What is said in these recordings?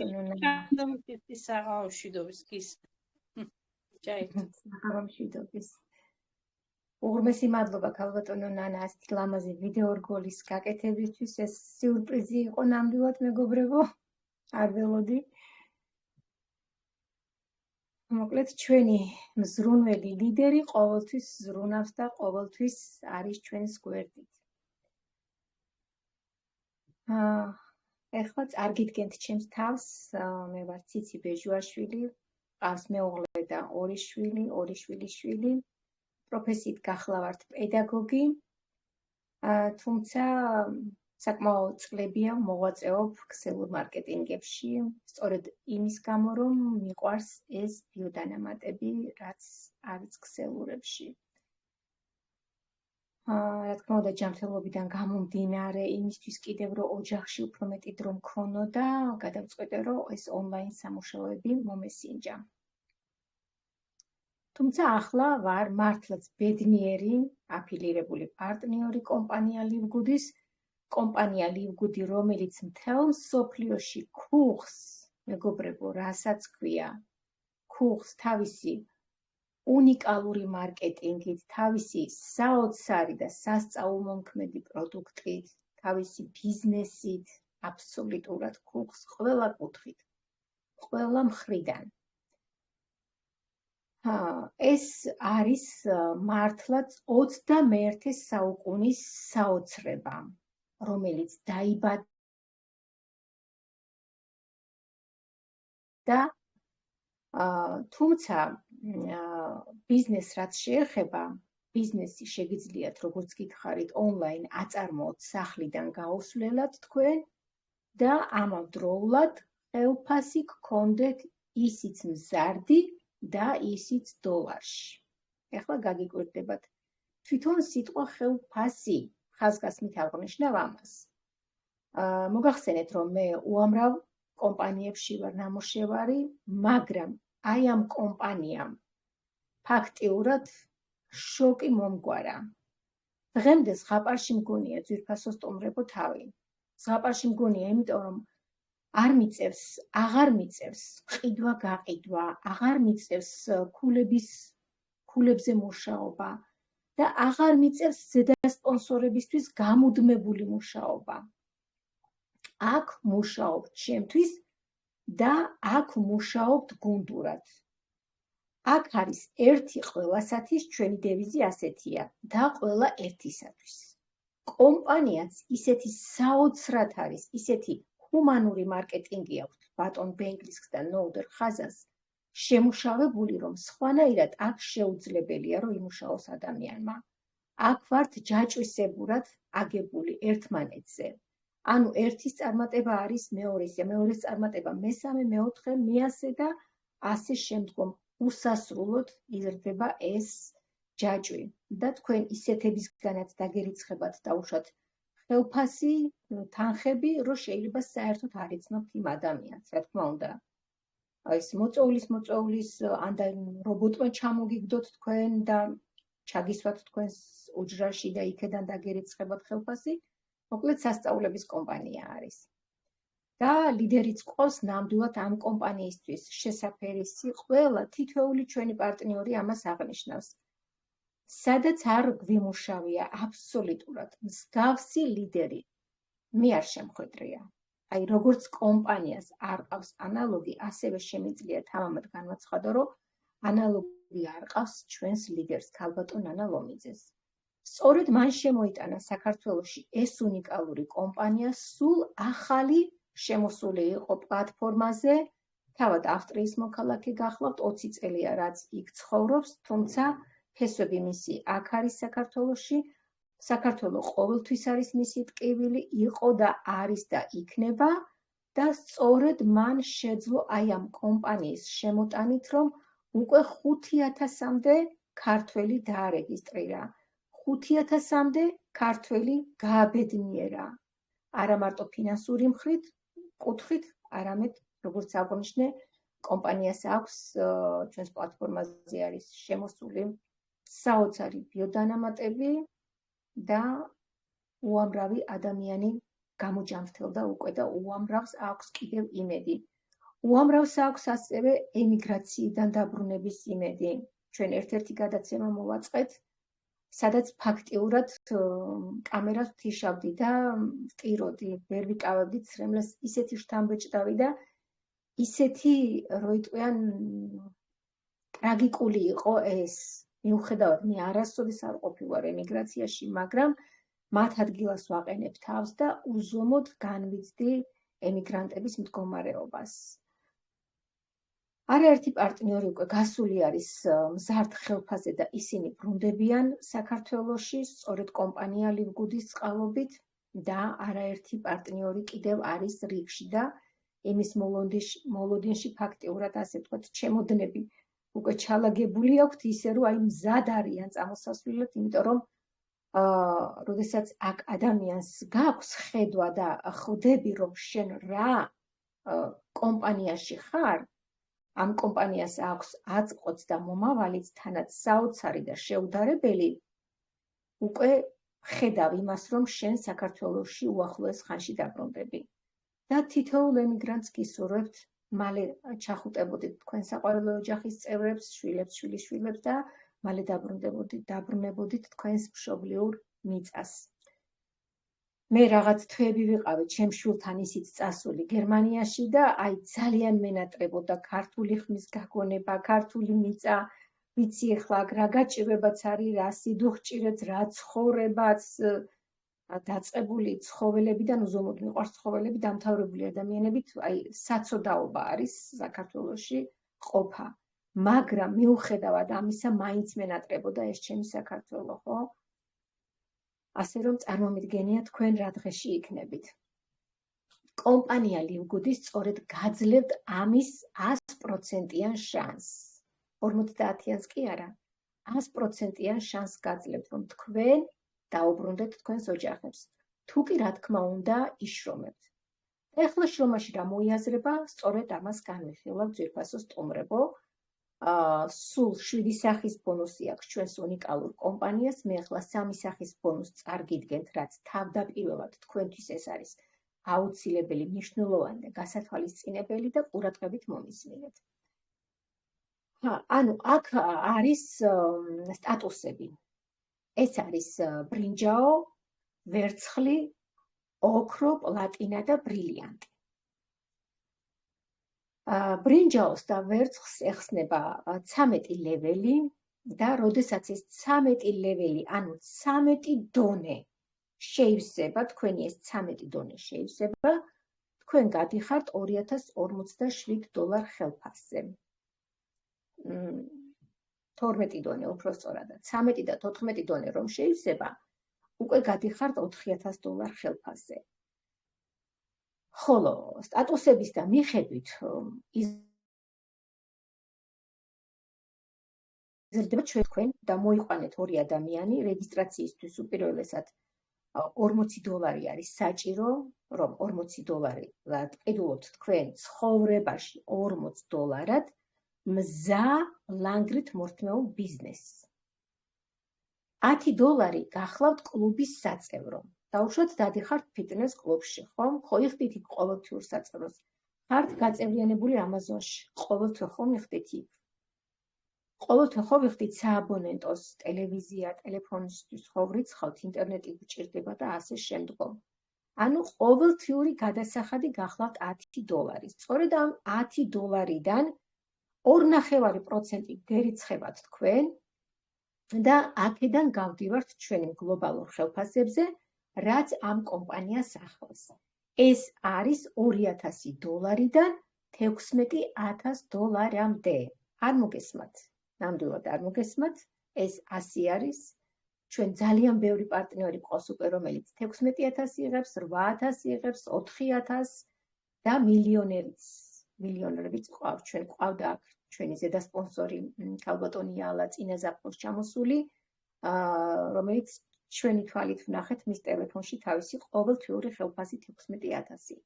ჩანდომის საღამოშვიდობის გის საღამოშვიდობის უღრმესი მადლობა ქალბატონო ნანა ასეთი ლამაზი ვიდეო რგოლის გაკეთებისთვის ეს სიურპრიზი იყო ნამდვილად მეგობრებო არ ველოდი მოკლედ ჩვენი მზრუნველი ლიდერი ყოველთვის ზრუნავს და ყოველთვის არის ჩვენს გვერდით ეხლა წარგიდგენთ ჩემს თავს მე ვარ ციცი ბეჟუაშვილი ყავს მეუღლე და ორი შვილიშვილი პროფესიით გახლავართ პედაგოგი თუმცა საკმაოდ წლებია მოღვაწეობ ქსელურ მარკეტინგებში სწორედ იმის გამო რომ მიყვარს ეს ბიოდანამატები რაც არის ქსელურებში რა თქმა უნდა ჯანმრთელობიდან გამომდინარე იმისთვის კიდევ რომ ოჯახში უფრო მეტი დრო მქონოდა გადავწყვიტე რომ ეს ონლაინ სამუშაოები მომესინჯა თუმცა ახლა ვარ მართლაც ბედნიერი აფილირებული პარტნიორი კომპანია ლივგუდი რომელიც მთელ მსოფლიოში ქუხს მეგობრებო რასაც ქვია ქუხს თავისი უნიკალური მარკეტინგით თავისი საოცარი და სასწაულმომქმედი პროდუქტით თავისი ბიზნესით აბსოლუტურად ქუხს ყველა კუთხით ყველა მხრიდან ეს არის მართლაც 21 საუკუნის საოცრება რომელიც დაიბადა თუმცა ბიზნეს რაც შეეხება ბიზნესი შეგიძლიათ როგორც გითხარით ონლაინ აწარმოოთ სახლიდან გაუსვლელად თქვენ და ამავდროულად ხელფასი გქონდეთ ისიც მზარდი და ისიც დოლარში ეხლა გაგიკვირდებათ თვითონ სიტყვა ხელფასი ხაზგასმით აღნიშნავ ამას მოგახსენეთ რომ მე უამრავ კომპანიებში ვარ ნამუშევარი მაგრამ აი ამ კომპანიამ ფაქტიურად შოკი მომგვარა დღემდე ზღაპარში მგონია ძვირფასო სტუმრებო თავი ზღაპარში მგონია იმიტომ რომ არ მიწევს აღარ მიწევს ყიდვა გაყიდვა აღარ მიწევს ქულებზე მუშაობა და აღარ მიწევს ზედა სპონსორებისთვის გამუდმებული მუშაობა აქ მუშაობთ ჩემთვის და აქ მუშაობთ გუნდურად აქ არის ერთი ყველასათვის ჩვენი დევიზი ასეთია და ყველა ერთისათვის კომპანიაც ისეთი საოცრად არის ისეთი ჰუმანური მარკეტინგი აქვს ბატონ ბენგლისკს და ნოუდერ ხაზას შემუშავებული რომ სხვანაირად აქ შეუძლებელია რომ იმუშაოს ადამიანმა აქ ვართ ჯაჭვისებურად აგებული ერთმანეთზე ანუ ერთის წარმატება არის მეორესია მეორის წარმატება მესამე მეოთხე მეასე და ასე შემდგომ უსასრულოდ იზრდება ეს ჯაჭვი და თქვენ ისეთებისგანაც დაგერიცხებათ დაუშვათ ხელფასი თანხები რომ შეიძლება საერთოდ არ იცნობთ იმ ადამიანს რა თქმა უნდა ეს მოწოვლის ან და რობოტმა ჩამოგიგდოთ თქვენ და ჩაგისვათ თქვენს უჯრაში და იქედან დაგერიცხებათ ხელფასი მოკლედ სასწავლების კომპანია არის და ლიდერიც ყავს ნამდვილად ამ კომპანიისთვის შესაფერისი ყველა თითოეული ჩვენი პარტნიორი ამას აღნიშნავს სადაც არ გვიმუშავია აბსოლუტურად მსგავსი ლიდერი მე არ შემხვედრია აი როგორც კომპანიას არ ყავს ანალოგი ასევე შემიძლია თამამად განვაცხადო რომ ანალოგი არ ყავს ჩვენს ლიდერს ქალბატონ ნანა ლომიძეს სწორედ მან შემოიტანა საქართველოში ეს უნიკალური კომპანია სულ ახალი შემოსული იყო პლატფორმაზე თავად ავსტრიის მოქალაქე გახლავთ 20 წელია რაც იქ ცხოვრობს თუმცა ფესვები მისი აქ არის საქართველოში საქართველოს ყოველთვის არის მისი ტკივილი იყო და არის და იქნება და სწორედ მან შეძლო აი ამ კომპანიის შემოტანით რომ უკვე 5000-მდე ქართველი დაარეგისტრირა 5000-მდე ქართველი გააბედნიერა არა მარტო ფინანსური კუთხით არამედ როგორც აღნიშნე კომპანიას აქვს ჩვენს პლატფორმაზე არის შემოსული საოცარი ბიოდანამატები და უამრავი ადამიანი გამოჯანმრთელდა უკვე და უამრავს აქვს კიდევ იმედი უამრავს აქვს ასევე ემიგრაციიდან დაბრუნების იმედი. ჩვენ ერთ-ერთი გადაცემა მოვაწყეთ, სადაც ფაქტიურად კამერას ვთიშავდი და ვტიროდი, ვერ ვიკავებდი ცრემლს, ისეთი შთამბეჭდავი და ისეთი, რო იტყვიან, ტრაგიკული იყო ეს. მიუხედავად, მე არასოდეს არ ყოფილვარ ემიგრაციაში, მაგრამ მათ ადგილას ვაყენებ თავს და უზომოდ განვიცდი ემიგრანტების მდგომარეობას. არაერთი პარტნიორი უკვე გასული არის მზარდ ხელფასზე და ისინი ბრუნდებიან საქართველოში, სწორედ კომპანია ლივგუდის წყალობით და არაერთი პარტნიორი კიდევ არის რიგში და იმის მოლოდინში ფაქტიურად ასე ვთქვათ, ჩემოდნები უკვე ჩალაგებული აქვთ, ისე რომ აი მზად არიან წამოსასვლელად, იმიტომ რომ როდესაც აქ ადამიანს გაქვს ხედვა და ხვდები, რომ შენ რა კომპანიაში ხარ, ამ კომპანიას აქვს აწყოც და მომავალიც თანაც საოცარი და შეუდარებელი, უკვე ხედავ იმას, რომ შენ საქართველოში უახლოეს ხანში დაბრუნდები. და თითოეულ ემიგრანტს გისურვებთ, მალე ჩახუტებოდით თქვენ საყვარელი ოჯახის წევრებს, შვილებს, შვილიშვილებს და მალე დაბრუნებოდით თქვენს მშობლიურ მიწას. მე რაღაც თვეები ვიყავი ჩემ შვილთან ისიც წასული გერმანიაში და აი ძალიან მენატრებოდა ქართული ხმის გაგონება, ქართული მიწა, ვიცი ახლა რა გაჭირვებაც არის, რა სიდუხჭირეც, რა ცხოვრებაც, დაწყებული ცხოველებიდან, უზომოდ მიყვარს ცხოველები, დამთავრებული ადამიანებით, აი საცოდაობა არის საქართველოში ყოფა. მაგრამ მიუხედავად ამისა, მაინც მენატრებოდა ეს ჩემი საქართველო, ხო? ასე რომ წარმომიდგენია თქვენ რა დღეში იქნებით. კომპანია ლივგუდი სწორედ გაძლევთ ამის 100%-იან შანსს. 50-იანს კი არა, 100%-იან შანსს გაძლევთ, რომ თქვენ დაუბრუნდეთ თქვენს ოჯახებს. თუ კი რა თქმა უნდა იშრომებთ. ეხლა შრომაში რა მოიაზრება, სწორედ ამას განვიხილავ ძვირფასო სტუმრებო. სულ 7 სახის ბონუსი აქვს ჩვენს უნიკალურ კომპანიას. მე ახლა 3 სახის ბონუსს წარგიდგენთ, რაც თავდაპირველად თქვენთვის ეს არის აუცილებელი, მნიშვნელოვანი და გასათვალისწინებელი და ყურადღებით მომისმინეთ. ანუ აქ არის სტატუსები. ეს არის ბრინჯაო, ვერცხლი, ოქრო, პლატინა და ბრილიანტი. ბრინჯაოს და ვერცხლს ეხსნება 13 ლეველი და როდესაც ეს 13 ლეველი, ანუ 13 დონე შეივსება, თქვენი ეს 13 დონე შეივსება, თქვენ გადიხართ $2047 ხელფასზე. 12 დონე უფრო სწორად, 13 და 14 დონე რომ შეივსება, უკვე გადიხართ $4000 ხელფასზე. ხოლო სტატუსების და მიხედვით იზრდება თქვენ და მოიყვანეთ 2 ადამიანი რეგისტრაციისთვის უპირველესად $40 არის საჭირო, რომ $40 ყიდულობთ თქვენ ცხოვრებაში $40 მზა ლანგრით მორთმეულ ბიზნესს. $10 გახლავთ კლუბის საწევრო. დაუშვათ დადიხართ ფიტნეს კლუბში, ხომ? ხო იხდით იქ ყოველთვიურ საწევროს. ხართ გაწევრიანებული Amazon-ში. ყოველთვე ხომ იხდით იქ. ყოველთვე ხო ვიხდით სააბონენტოს, ტელევიზია, ტელეფონისთვის ხო ვრიცხავთ, ინტერნეტი გჭირდება და ასე შემდგომ. ანუ ყოველთვიური გადასახადი გახლავთ $10. სწორედ ამ $10-დან 2.5% გერიცხებათ თქვენ და აქედან გავდივართ ჩვენი გლობალურ ხელფასებზე, რაც ამ კომპანიას ახლავს. ეს არის $2000-დან $16,000-მდე. არ მოგესმათ. ნამდვილად არ მოგესმათ. ეს 100 არის. ჩვენ ძალიან ბევრი პარტნიორი ყავს უკვე, რომელიც 16,000 იღებს, 8,000 იღებს, 4,000 და მილიონერიც ყავს. ჩვენ ყავდა აქ ჩვენი ზედა სპონსორი ქალბატონი იალა წინაზაფხულს ჩამოსული, რომელიც ჩვენი თვალით ვნახეთ მის ტელეფონში თავისი ყოველთვიური ხელფასი 16,000.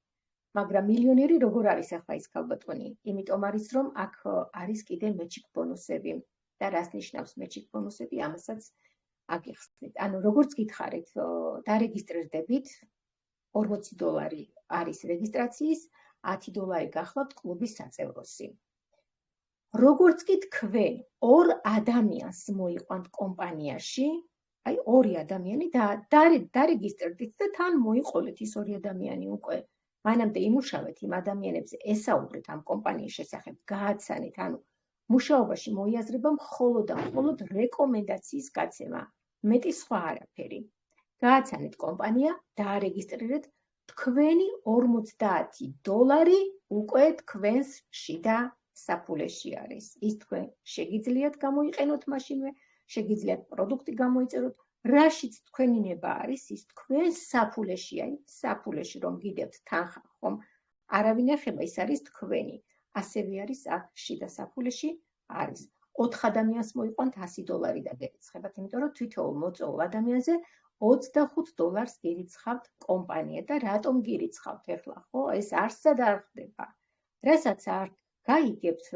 მაგრამ მილიონერი როგორ არის ახლა ის ქალბატონი? იმიტომ არის, რომ აქ არის კიდე მეჩიკ ბონუსები. და რას ნიშნავს მეჩიკ ბონუსები? ამასაც აგიხსნით. ანუ როგორც გითხარით, დარეგისტრირდებით, $40 არის რეგისტრაციის, $10 გახლავთ კლუბის საწევროსი. როგორც კი თქვენ ორ ადამიანს მოიყვანთ კომპანიაში, აი ორი ადამიანი დარეგისტრდით და თან მოიყოლეთ ის ორი ადამიანი უკვე. მანამდე იმუშავეთ იმ ადამიანებზე, ესაუბრეთ ამ კომპანიის შესახებ, გააცანეთ, ანუ მუშაობაში მოიაზრება მხოლოდ და მხოლოდ რეკომენდაციის გაცემა, მეტი სხვა არაფერი. გააცანეთ კომპანია, დაარეგისტრირეთ, თქვენი $50 უკვე თქვენს შიდა საფულეში არის. ის თქვენ შეგიძლიათ გამოიყენოთ მაშინვე, შეგიძლიათ პროდუქტი გამოიწეროთ, რაშიც თქვენი ნება არის, ის თქვენ საფულეში, აი საფულეში რომ გიდევთ თანხა, ხომ? არავინ ეხება, ის არის თქვენი. ასევე არის აქ შიდა საფულეში არის. 4 ადამიანს მოიყვანთ $100 და გერიცხებათ, იმიტომ რომ თითოეულ მოწვეულ ადამიანზე $25 გერიცხავთ კომპანია და რატომ გერიცხავთ ეხლა, ხო? ეს არსად არ ხდება. რასაც არ გაიგებთ,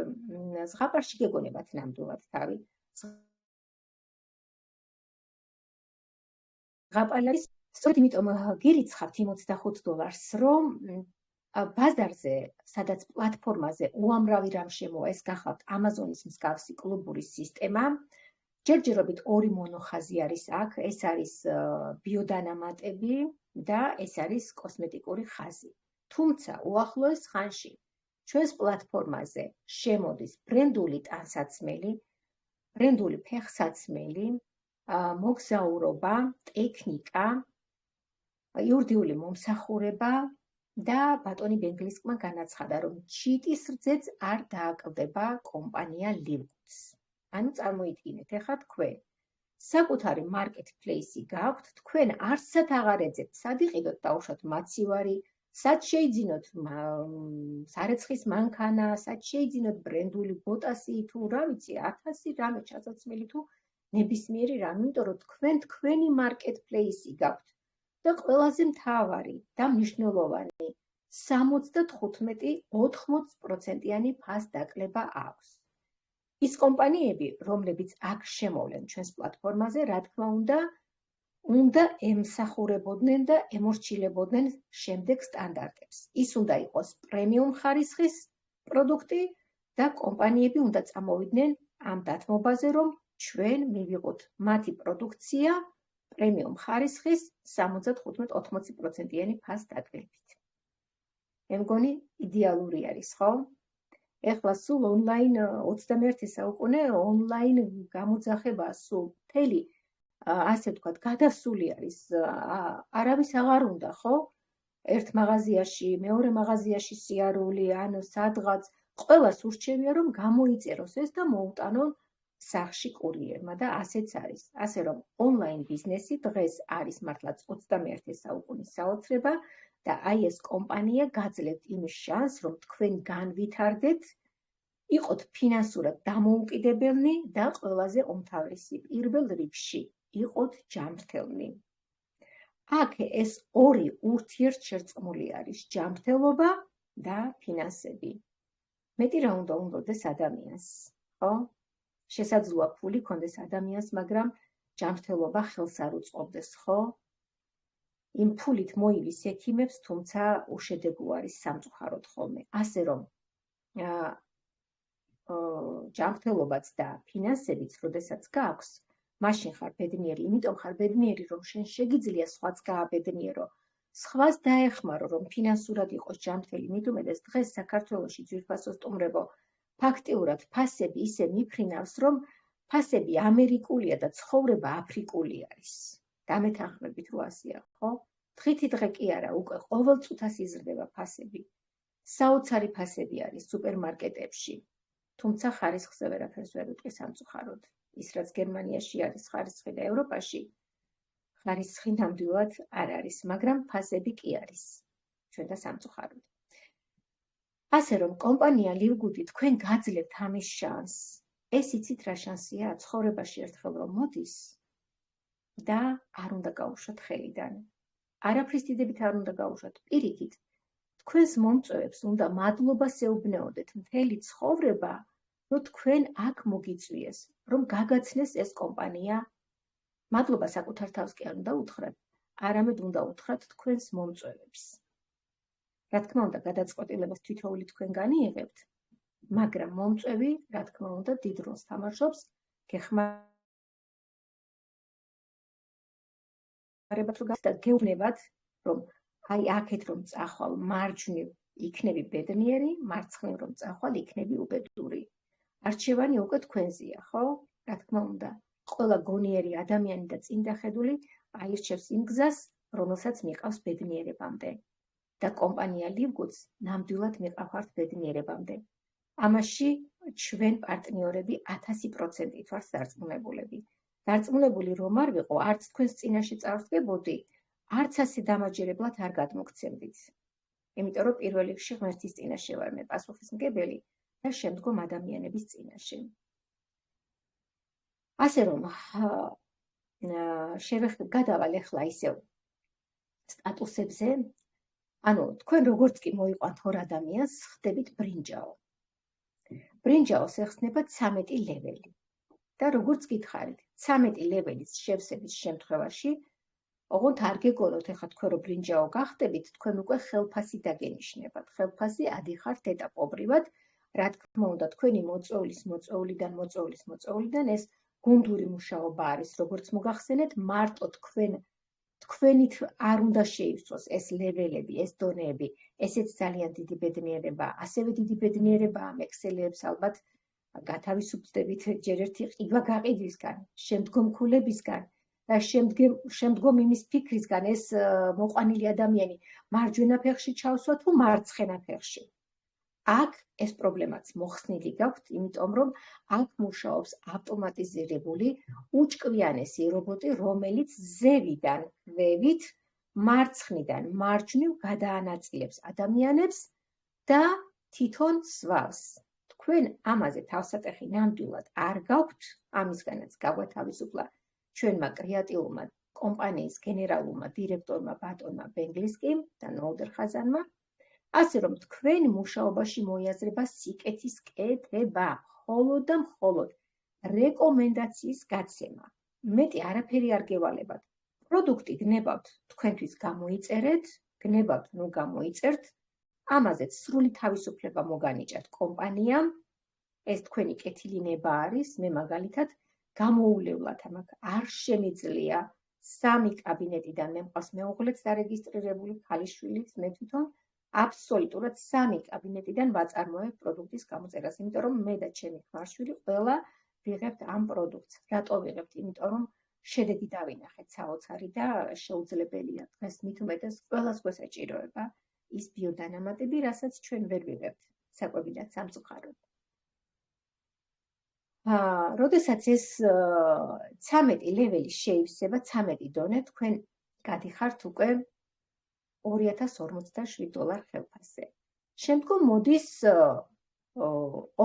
ზღაპარში გეგონებათ ნამდვილად თავი. ზღაპარის სწორედ იმიტომ გერიცხავთ იმ $25, რომ ბაზარზე, სადაც პლატფორმაზე უამრავი რამ შემოვა, ეს გახლავთ Amazon-ის მსგავსი კლუბური სისტემა. ჯერჯერობით ორი მონოხაზი არის აქ, ეს არის ბიოდანამატები და ეს არის კოსმეტიკური ხაზი. თუმცა უახლოეს ხანში ჩვენს პლატფორმაზე შემოდის ბრენდული ტანსაცმელი, ბრენდული ფეხსაცმელი, მოგზაურობა, ტექნიკა, იურიდიული მომსახურება და ბატონი ბენგლისკმა განაცხადა, რომ ჩიტის რძეც არ დააკლდება კომპანია ლივგუდს. ანუ წარმოიდგინეთ, ეხლა თქვენ საკუთარი მარკეტპლეისი გაქვთ, თქვენ არსად აღარ ეძებთ, სად იყიდოთ დაუშვათ მაცივარი, სად შეიძინოთ სარეცხის მანქანა, სად შეიძინოთ ბრენდული ბოტასი თუ რა ვიცი, 1000 რამე ჩასაცმელი თუ ნებისმიერი რამე, იმიტომ რომ თქვენ თქვენი მარკეტპლეისი გაქვთ და ყველაზე მთავარი და მნიშვნელოვანი 75-80%-იანი ფასდაკლება აქვს. ის კომპანიები, რომლებიც აქ შემოვლენ ჩვენს პლატფორმაზე, რა თქმა უნდა ემსახურებოდნენ და ემორჩილებოდნენ შემდეგ სტანდარტებს. ის უნდა იყოს პრემიუმ ხარისხის პროდუქტი და კომპანიები უნდა წამოვიდნენ ამ დათმობაზე, რომ ჩვენ მივიღოთ მათი პროდუქცია პრემიუმ ხარისხის 75-80%-იანი ფასდაკლებით. მე მგონი იდეალური არის, ხო? ეხლა სულ ონლაინ 21 საუკუნე ონლაინ გამოძახება სულ მთელი ასე ვთქვათ გადასული არის. არავის აღარ უნდა, ხო? ერთ მაღაზიაში, მეორე მაღაზიაში სიარული, ან სადღაც ყველას ურჩევია რომ გამოიწეროს ეს და მოუტანონ სახში კურიერმა და ასეც არის. ასე რომ ონლაინ ბიზნესი დღეს არის მართლაც 21 საუკუნის საოცრება და აი ეს კომპანია გაძლევთ იმის შანსს, რომ თქვენ განვითარდეთ, იყოთ ფინანსურად დამოუკიდებელნი და ყველაზე უმთავრესი პირველ რიგში იყოთ ჯანმრთელნი. აქ ეს ორი ურთიერთშერწყმული არის, ჯანმრთელობა და ფინანსები. მეტი რა უნდა უნდოდეს ადამიანს, ხო? შესაძლოა ფული ქონდეს ადამიანს, მაგრამ ჯანმრთელობა ხელს არ უწყობდეს, ხო? იმ ფულით მოივის ექიმებს, თუმცა უშედეგო არის სამწუხაროდ ხოლმე. ასე რომ ჯანმრთელობაც და ფინანსებიც, როდესაც გაქვს, მაშინ ხარ ბედნიერი, იმიტომ ხარ ბედნიერი, რომ შენ შეგიძლია სხვაც გააბედნიერო, სხვას დაეხმარო, რომ ფინანსურად იყოს ჯანმრთელი. მით უმეტეს დღეს საქართველოში ძვირფასო სტუმრებო, ფაქტიურად ფასები ისე მიფრინავს, რომ ფასები ამერიკულია და ცხოვრება აფრიკული არის. დამეთანხმებით რო ასეა, ხო? დღითი დღე კი არა, უკვე ყოველ წუთას იზრდება ფასები. საოცარი ფასები არის სუპერმარკეტებში. თუმცა ხარისხზე ვერაფერს ვერ უტყვის სამწუხაროდ. ის რაც გერმანიაში არის ხარისხი და ევროპაში, ხარისხი ნამდვილად არ არის, მაგრამ ფასები კი არის. ჩვენ და სამწუხაროდ. ასე რომ კომპანია ლივგუდი თქვენ გაძლევთ ამის შანსს. ეს იცით რა შანსია? ცხოვრებაში ერთხელ რომ მოდის და არ უნდა გაუშვათ ხელიდან. არაფრის დიდებით არ უნდა გაუშვათ. პირიქით, თქვენს მომწვევებს უნდა მადლობას ეუბნეოდეთ მთელი ცხოვრება, რომ თქვენ აქ მოგიწვიეს, რომ გაგაცნეს ეს კომპანია. მადლობა საკუთარ თავს კი არ უნდა უთხრათ, არამედ უნდა უთხრათ თქვენს მომწვევებს. რა თქმა უნდა, გადაწყვეტილებას თითოეული თქვენგანი იღებთ, მაგრამ მომწვევი, რა თქმა უნდა, დიდ როლს თამაშობს გეხმარებათ რომ და გეუბნებათ, რომ აი აქეთ რომ წახვალ მარჯვნივ იქნები ბედნიერი, მარცხნივ რომ წახვალ იქნები უბედური. არჩევანი უკვე თქვენზეა, ხო? რა თქმა უნდა, ყველა გონიერი ადამიანი და წინდახედული აირჩევს იმ გზას, რომელსაც მიყავს ბედნიერებამდე. და კომპანია ლივგუდს ნამდვილად მიყავართ ბედნიერებამდე. ამაში ჩვენ პარტნიორები 1000% ვართ დარწმუნებულები. დარწმუნებული რომ არ ვიყო, არც თქვენს წინაშე წავსდგებოდი, არც ასე დამაჯერებლად არ გადმოგცემდით. იმიტომ რომ პირველ რიგში ღმერთის წინაშე ვარ მე პასუხისმგებელი და შემდგომ ადამიანების წინაშე. ასე რომ გადავალ ახლა ისევ სტატუსებზე. ანუ თქვენ როგორც კი მოიყვანთ ორ ადამიანს, ხდებით ბრინჯაო. ბრინჯაოს ეხსნება 13 ლეველი. და როგორც გითხარით, 13 ლეველის შევსების შემთხვევაში, ოღონდ არ გეგონოთ ახლა თქვენ რომ ბრინჯაო გახდებით, თქვენ უკვე ხელფასი დაგენიშნებათ. ხელფასი ადიხართ ეტაპობრივად, რა თქმა უნდა, თქვენი მოწვეულიდან ეს გუნდური მუშაობა არის, როგორც მოგახსენეთ, მარტო თქვენით არ უნდა შეივსოს ეს ლეველები, ეს დონეები, ესეც ძალიან დიდი ბედნიერებაა. ასევე დიდი ბედნიერებაა ამ ექსელებს ალბათ გათავისუფლდებით ჯერ ერთი ყიდვა გაყიდვისგან, შემდგომ ქულებისგან და შემდგომ იმის ფიქრისგან, ეს მოყვანილი ადამიანი მარჯვენა ფეხში ჩავსვა თუ მარცხენა ფეხში. აქ ეს პრობლემაც მოხსნილი გაქვთ, იმიტომ რომ აქ მუშაობს ავტომატიზირებული უჭკვიანესი რობოტი, რომელიც ზევიდან ქვევით მარცხნიდან მარჯვნივ გადაანაწილებს ადამიანებს და თვითონ სვავს. თქვენ ამაზე თავსატეხი ნამდვილად არ გაქვთ, ამისგანაც გაგვათავისუფლა ჩვენმა კრეატიულმა კომპანიის გენერალურმა დირექტორმა ბატონმა ბენგლისკიმ და ნოლდერხაზანმა. ასე რომ თქვენ მუშაობაში მოიაზრება სიკეთის კეთება, მხოლოდ და მხოლოდ რეკომენდაციის გაცემა. მეტი არაფერი არ გევალებათ. პროდუქტი გნებავთ, თქვენთვის გამოიწერეთ, გნებავთ, ნუ გამოიწერთ, ამაზეც სრული თავისუფლება მოგანიჭათ კომპანიამ. ეს თქვენი კეთილი ნება არის, მე მაგალითად გამოუვლებლად ამაკ არ შემიძლია 3 კაბინეტიდან მე მყავს მეუღლეც დარეგისტრირებული ქალიშვილიც მე თვითონ აბსოლუტურად 3 კაბინეტიდან ვაწარმოებ პროდუქტის გამოწერას, იმიტომ რომ მე და ჩემი ქმარშვილი ყველა ვიღებთ ამ პროდუქტს. რატო ვიღებთ? იმიტომ რომ შედეგი დავინახეთ საოცარი და შეუძლებელია. დღეს მით უმეტეს ყველას გვესაჭიროება ის ბიოდანამატები, რასაც ჩვენ ვერ ვიღებთ საკვებიდან სამწუხაროდ. როდესაც ეს 13 ლეველი შეივსება, 13 დონე, თქვენ გადიხართ უკვე $2047 ხელფასზე. შემდგომ მოდის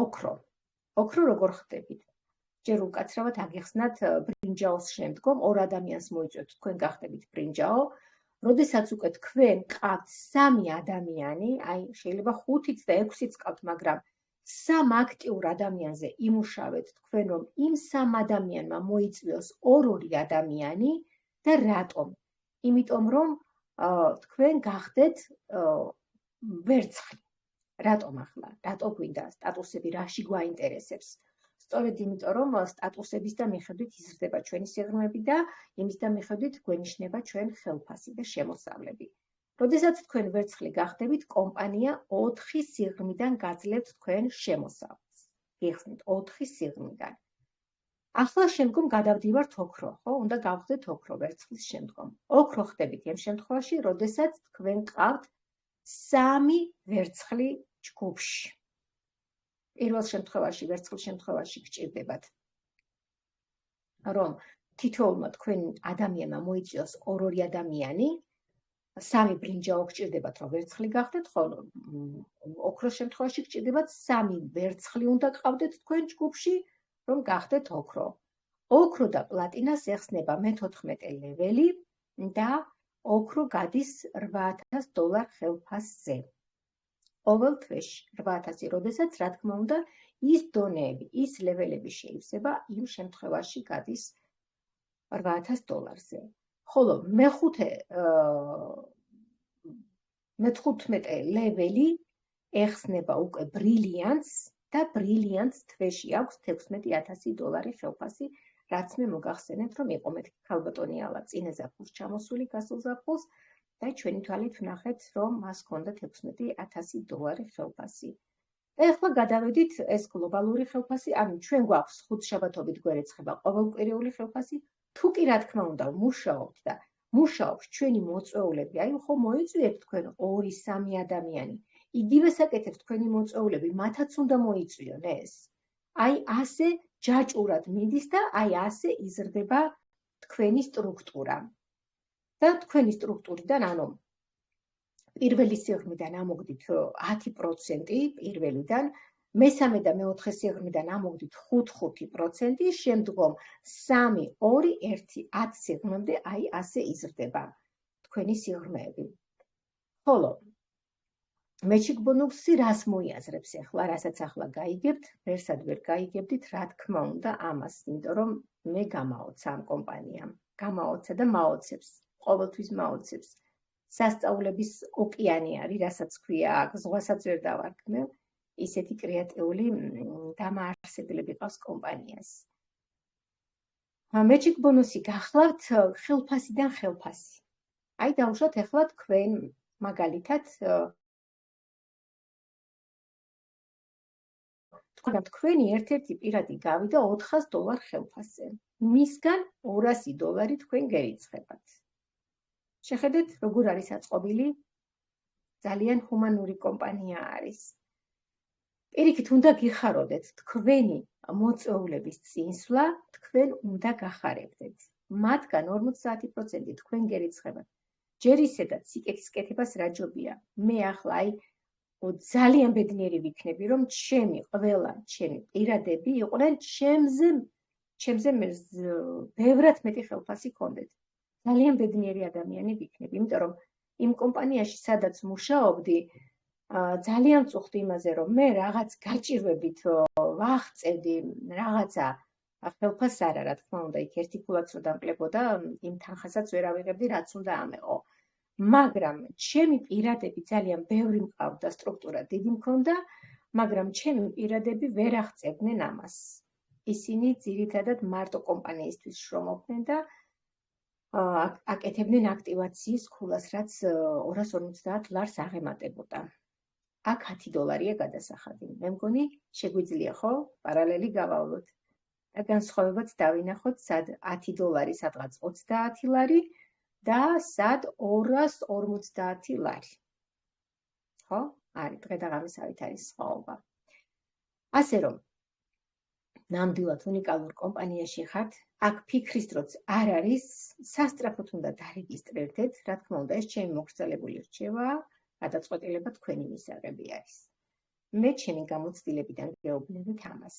ოქრო. ოქრო როგორ ხდებით? ჯერ უკაცრავად აგიხსნათ ბრინჯაოს შემდგომ, ორ ადამიანს მოიწვევთ, თქვენ გახდებით ბრინჯაო. როდესაც უკვე თქვენ ყავთ 3 ადამიანი, აი შეიძლება 5-იც და 6-იც ყავთ, მაგრამ 3 აქტიურ ადამიანზე იმუშავეთ თქვენ, რომ იმ 3 ადამიანმა მოიწვიოს 2 ადამიანი და რატომ? იმიტომ რომ თქვენ გახდეთ ვერცხლი. რატომ ახლა? რატო გვინდა სტატუსები, რაში გვაინტერესებს? სწორედ იმიტომ, რომ სტატუსების და მიხედვით იზრდება ჩვენი სიღრმეები და იმის და მიხედვით გვენიშნება ჩვენ ხელფასი და შემოსავლები. როდესაც თქვენ ვერცხლი გახდებით, კომპანია 4 სიღრმიდან გაძლევთ თქვენ შემოსავალს. გიხსნით 4 სიღრმიდან. ახლა შემდგომ გადავდივართ ოქრო, ხო? უნდა გავხდეთ ოქრო ვერცხლის შემდგომ. ოქრო ხდებით იმ შემთხვევაში, როდესაც თქვენ ყავთ 3 ვერცხლი ჯგუფში. პირველ შემთხვევაში, ვერცხლის შემთხვევაში გჭირდებათ, რომ თითოეულმა თქვენ ადამიანმა მოიწვიოს 2 ადამიანი, 3 ბრინჯაო გჭირდებათ, რომ ვერცხლი გახდეთ, ხოლო ოქროს შემთხვევაში გჭირდებათ 3 ვერცხლი უნდა ყავდეთ თქვენ ჯგუფში, რომ გახდეთ ოქრო. ოქრო და პლატინას ეხსნება მე-14 ლეველი და ოქრო გადის $8000 ხელფასზე. ყოველ თვეში 8000, როდესაც რა თქმა უნდა ის დონეები, ის ლეველები შეივსება, იმ შემთხვევაში გადის $8000-ზე. ხოლო მე-5 მე-15 ლეველი ეხსნება უკვე ბრილიანტს და ბრილიანტს თვეში აქვს $16,000 ხელფასი, რაც მე მოგახსენეთ, რომ იყო მეთქი ქალბატონი ალა წინა ზაფხულს ჩამოსული გასულ ზაფხულს და ჩვენი თვალით ვნახეთ, რომ მას ჰქონდა $16,000 ხელფასი. და ახლა გადავედით ეს გლობალური ხელფასი, ანუ ჩვენ გვაქვს ხუთშაბათობით გვერეცხება ყოველკვირეული ხელფასი, თუ კი რა თქმა უნდა მუშაობთ და მუშაობს ჩვენი მოწვეულები, აი ხო მოიწვიეთ თქვენ 2-3 ადამიანი. იგივე საკეთებს თქვენი მოწვეულები, მათაც უნდა მოიწვიონ ეს. აი ასე ჯაჭურად მიდის და აი ასე იზრდება თქვენი სტრუქტურა. და თქვენი სტრუქტურიდან, ანუ პირველი სიღრმიდან ამოგდით 10% პირველიდან, მესამე და მეოთხე სიღრმიდან ამოგდით 5%, შემდგომ 3, 2, 1, 10 სიღრმემდე აი ასე იზრდება თქვენი სიღრმეები. ხოლო მეჩიკ ბონუსი რას მოიაზრებს ახლა, რასაც ახლა გაიგებთ, ვერსად ვერ გაიგებდით, რა თქმა უნდა ამას, იმიტომ რომ მე გამაოცა ამ კომპანიამ, გამაოცა და მაოცებს, ყოველთვის მაოცებს. სასწავლების ოკეანი არის, რასაც ქვია, აქ ზღვასაც ვერ დავარქმევ, ისეთი კრეატიული დამაარსებლები ყავს კომპანიას. მეჩიკ ბონუსი გახლავთ ხელფასიდან ხელფასი. აი დავუშვათ ახლა თქვენ მაგალითად თქვენი ერთ-ერთი პირადი გავიდა $400 ხელფასზე. მისგან $200 თქვენ გერიცხებათ. შეხედეთ, როგორ არის აწყობილი, ძალიან ჰუმანური კომპანია არის. პირიქით უნდა გიხაროდეთ თქვენი მოწვეულების წინსვლა, თქვენ უნდა გახარებდეთ. მათგან 50% თქვენ გერიცხებათ. ჯერ ისედაც სიკეთის კეთებას რა ჯობია. მე ახლა აი ძალიან ბედნიერი ვიქნები, რომ ჩემი ყველა ჩემი პირადები იყვნენ ჩემზე ბევრად მეტი ხელფასი ჰქონდეთ. ძალიან ბედნიერი ადამიანი ვიქნები, იმიტომ რომ იმ კომპანიაში, სადაც მუშაობდი, ძალიან წუხდი იმაზე, რომ მე რაღაც გაჭირვებით ვაღწევდი რაღაცა ხელფასს არა, რა თქმა უნდა, იქ ერთი ფულაც რო დამკლებოდა, იმ თანხასაც ვერ ავიღებდი, რაც უნდა ამეყო. მაგრამ ჩემი პირადები ძალიან ბევრი მყავდა, სტრუქტურა დიდი მქონდა, მაგრამ ჩემი პირადები ვერ აღწევდნენ ამას. ისინი ძირითადად მარტო კომპანიისთვის შრომობდნენ და აკეთებდნენ აქტივაციის ქულას, რაც $250 აღემატებოდა. აქ $10 გადასახადი. მე მგონი შეგვიძლია ხო პარალელი გავავლოთ. და განსხვავებაც დავინახოთ, სად $10 სადღაც $30 და სად $250. ხო? არის დღე და ღამისავით არის სხვაობა. ასე რომ ნამდვილად უნიკალურ კომპანიაში ხართ, აქ ფიქრის დროც არ არის, სასწრაფოდ უნდა დარეგისტრირდეთ, რა თქმა უნდა, ეს ჩემი მოგრძალებული რჩევაა, გადაწყვეტილება თქვენი მისაღები არის. მე ჩემი გამოცდილებიდან გეუბნებით ამას.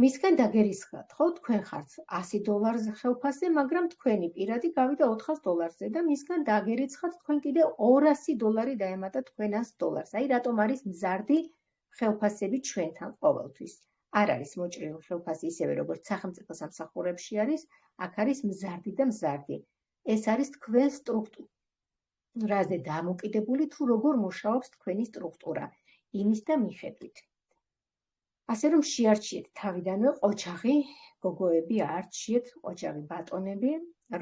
მისგან დაგერისხათ, ხო, თქვენ ხართ $100 ხელფასზე, მაგრამ თქვენი პირადი გავიდა $400-ზე და მისგან დაგერიცხათ თქვენ კიდე $200 დაემატა თქვენ $100. აი რატომ არის მზარდი ხელფასები ჩვენთან ყოველთვის. არ არის მოჭრილი ხელფასი ისევე, როგორც სახელმწიფო სამსახურებში არის, აქ არის მზარდი და მზარდი. ეს არის თქვენ სტრუქტურაზე დამოკიდებული, თუ როგორ მუშაობს თქვენი სტრუქტურა, იმის და მიხედვით. ასე რომ შეარჩიეთ თავიდანვე ყოჩაღი, გოგოები არჩიეთ, ყოჩაღი ბატონები,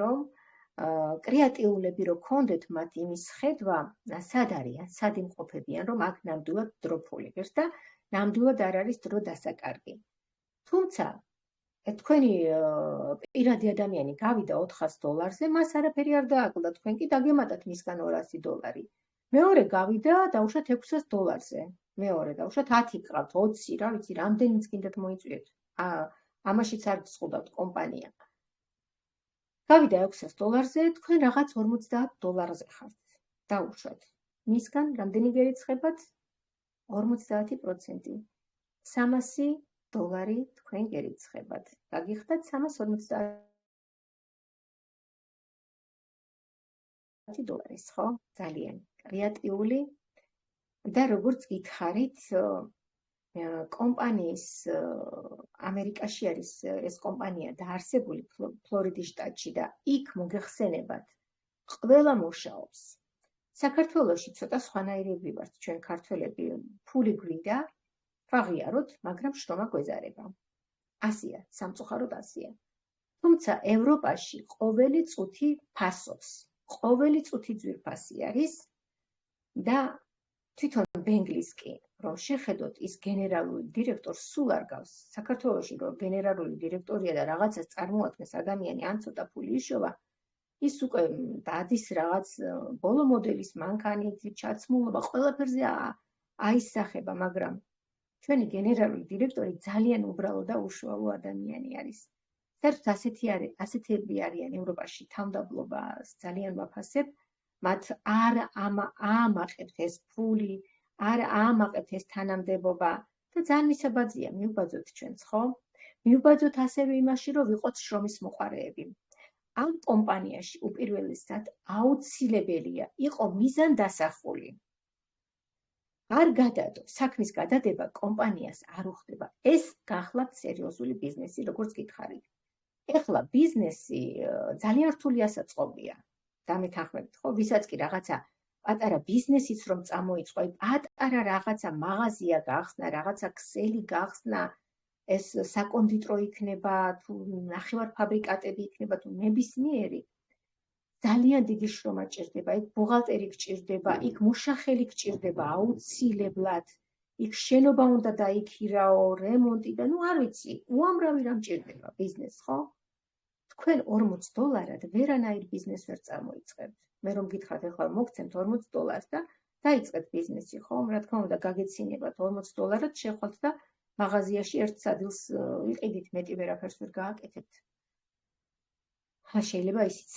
რომ კრეატიულები რო გქონდეთ მათ იმის ხედვა, სად არიან, სად იმყოფებიან, რომ აქ ნამდვილად დრო ფული ღირს და ნამდვილად არ არის დრო დასაკარგი. თუმცა თქვენი პირადი ადამიანი გავიდა $400-ზე, მას არაფერი არ დააკლდა, თქვენ კი დაგემატათ მისგან $200. მეორე გავიდა დაუშვათ $600-ზე. მეორე დაუშვათ 10 გყავთ, 20, რა ვიცი, რამდენიც გინდათ მოიწვიეთ. ამაშიც არ გსხუდავთ კომპანია. გავიდა $600-ზე, თქვენ რაღაც $50-ზე ხართ. დაუშვათ. მისგან რამდენი გერიცხებათ? 50%. $300 თქვენ გერიცხებათ. გაგიხდათ $350, ხო? ძალიან კრეატიული და როგორც გითხარით, კომპანიის ამერიკაში არის ეს კომპანია დაარსებული ფლორიდის შტატში და იქ მოგეხსენებათ ყველა მუშაობს. საქართველოში ცოტა სხვანაირები ვართ ჩვენ ქართველები, ფული გვინდა, ვაღიაროთ, მაგრამ შრომა გვეზარება. ასია, სამწუხაროდ ასია. თუმცა ევროპაში ყოველი წუთი ფასობს, ყოველი წუთი ძვირფასი არის და თვითონ ბენგლის კი, რომ შეხედოთ ის გენერალური დირექტორს სულ არ გავს. საქართველოში რომ გენერალური დირექტორია და რაღაცას წარმოადგენს ადამიანი, ან ცოტა ფული იშოვა, ის უკვე დადის რაღაც ბოლო მოდელის მანქანით, ჩაცმულობა, ყველაფერზე აისახება, მაგრამ ჩვენი გენერალური დირექტორი ძალიან უბრალო და უშუალო ადამიანი არის. საერთოდ ასეთები არიან ევროპაში თავმდაბლობას ძალიან ვაფასებ, მათ არ აამაყებთ ეს ფული, არ აამაყებთ ეს თანამდებობა და ძალიან მისაბაძია, მიუბაძოთ ჩვენც, ხო? მიუბაძოთ ასევე იმაში, რომ ვიყოთ შრომის მოყარეები. ამ კომპანიაში უპირველესად აუცილებელია იყო მიზანდასახული. არ გადადო, საქმის გადადება კომპანიას არ უხდება. ეს გახლავთ სერიოზული ბიზნესი, როგორც გითხარით. ეხლა ბიზნესი ძალიან რთული ასაწყობია. დამეთანხმებით, ხო? ვისაც კი რაღაცა პატარა ბიზნესიც რომ წამოიწყო, პატარა რაღაცა მაღაზია გახსნა, რაღაცა ქსელი გახსნა, ეს საკონდიტრო იქნება, თუ ნახევარფაბრიკატები იქნება, თუ ნებისმიერი. ძალიან დიდი შრომა ჭირდება, იქ ბუღალტერი გჭირდება, იქ მუშახელი გჭირდება აუცილებლად, იქ შენობა უნდა დაიქირაო, რემონტი და ნუ არ ვიცი, უამრავი რამ ჭირდება ბიზნესს, ხო? თქვენ $40 ვერანაირ ბიზნესს ვერ წარმოიწყებთ. მე რომ გითხრათ, ეხლა მოგცემთ $40 და დაიწყეთ ბიზნესი, ხო? რა თქმა უნდა, გაგეცინებათ $40 შეხვალთ და მაღაზიაში ერთ სადილს იყიდით, მეტი ვერაფერს ვერ გააკეთებთ. შეიძლება ისიც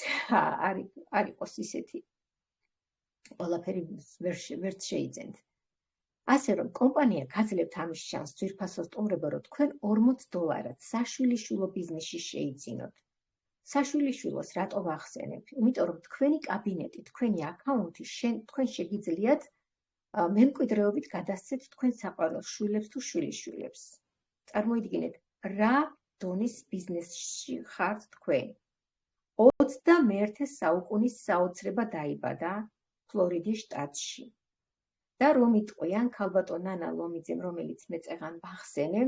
არ იყოს ისეთი. ყველაფერი ვერ შეიძენთ. ასე რომ კომპანია გაძლევთ ამის შანსს ძვირფასო სტუმრება, რომ თქვენ $40 საშვილიშვილო ბიზნესში შეიძინოთ. საშვილიშვილოს რატო ვახსენებ? იმიტომ რომ თქვენი კაბინეტი, თქვენი აკაუნთი თქვენ შეგიძლიათ მემკვიდრეობით გადასცეთ თქვენ საყვარელ შვილებს თუ შვილიშვილებს. წარმოიდგინეთ, რა დონის ბიზნესში ხართ თქვენ. 21 საუკუნის საოცრება დაიბადა ფლორიდის შტატში. და რომ იტყვიან ქალბატონ ნანა ლომიძემ, რომელიც მე წეღან ვახსენე,